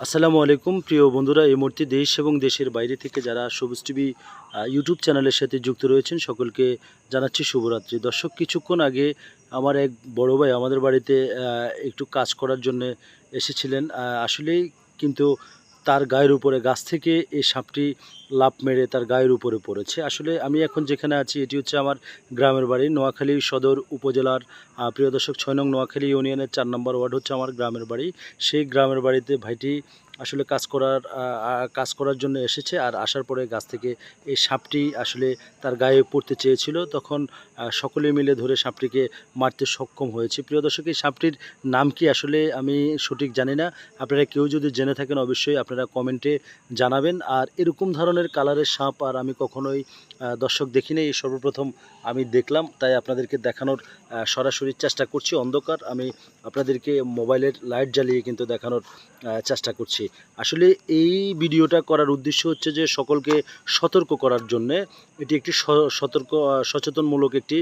আসসালামু আলাইকুম প্রিয় বন্ধুরা, এই মুহূর্তে দেশ এবং দেশের বাইরে থেকে যারা সবুজ টিভি ইউটিউব চ্যানেলের সাথে যুক্ত রয়েছেন সকলকে জানাচ্ছি শুভরাত্রি। দর্শক, কিছুক্ষণ আগে আমার এক বড় ভাই আমাদের বাড়িতে একটু কাজ করার জন্য এসেছিলেন। আসলেই কিন্তু তার গায়ের উপরে গাছ থেকে এই সাপটি লাফ মেরে তার গায়ের উপরে পড়েছে। আসলে আমি এখন যেখানে আছি এটি হচ্ছে আমার গ্রামের বাড়ি, নোয়াখালী সদর উপজেলার। প্রিয় দর্শক, ৬ নং নোয়াখালী ইউনিয়নের ৪ নম্বর ওয়ার্ড হচ্ছে আমার গ্রামের বাড়ি। সেই গ্রামের বাড়িতে ভাইটি আসলে কাজ করার জন্য এসেছে, আর আসার পরে গাছ থেকে এই সাপটি আসলে তার গায়ে পড়তে চেয়েছিল। তখন সকলে মিলে ধরে সাপটিকে মারতে সক্ষম হয়েছে। প্রিয় দর্শক, এই সাপটির নাম কি আসলে আমি সঠিক জানি না। আপনারা কেউ যদি জেনে থাকেন অবশ্যই আপনারা কমেন্টে জানাবেন। আর এরকম ধরনের কালারের সাপ আর আমি কখনোই দর্শক দেখিনি, এই সর্বপ্রথম আমি দেখলাম, তাই আপনাদেরকে দেখানোর সরাসরি চেষ্টা করছি। অন্ধকার, আমি আপনাদেরকে মোবাইলের লাইট জ্বালিয়ে কিন্তু দেখানোর চেষ্টা করছি। আসলে এই ভিডিওটা করার উদ্দেশ্য হচ্ছে যে সকলকে সতর্ক করার জন্যে। এটি একটি সচেতনমূলক একটি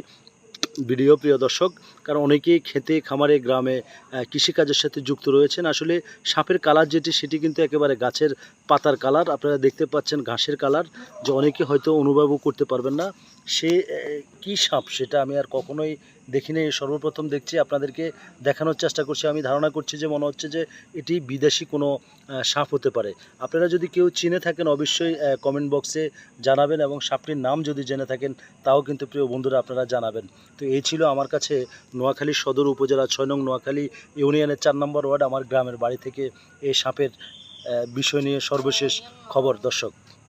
ভিডিও, প্রিয় দর্শক। কারণ অনেকেই খেতে খামারে গ্রামে কৃষিকাজের সাথে যুক্ত রয়েছেন। আসলে সাপের কালার সেটি কিন্তু একেবারে গাছের পাতার কালার। আপনারা দেখতে পাচ্ছেন ঘাসের কালার, যে অনেকে হয়তো অনুভবও করতে পারবেন না সে কী সাপ, সেটা আমি আর কখনোই দেখিনি, সর্বপ্রথম দেখছি, আপনাদেরকে দেখানোর চেষ্টা করছি। আমি ধারণা করছি যে মনে হচ্ছে যে এটি বিদেশি কোনো সাপ হতে পারে। আপনারা যদি কেউ চিনে থাকেন অবশ্যই কমেন্ট বক্সে জানাবেন, এবং সাপটির নাম যদি জেনে থাকেন তাও কিন্তু প্রিয় বন্ধুরা আপনারা জানাবেন। তো এই ছিল আমার কাছে নোয়াখালী সদর উপজেলা ৬ নং নোয়াখালী ইউনিয়নের ৪ নম্বর ওয়ার্ড আমার গ্রামের বাড়ি থেকে এই সাপের বিষয় নিয়ে সর্বশেষ খবর। দর্শক।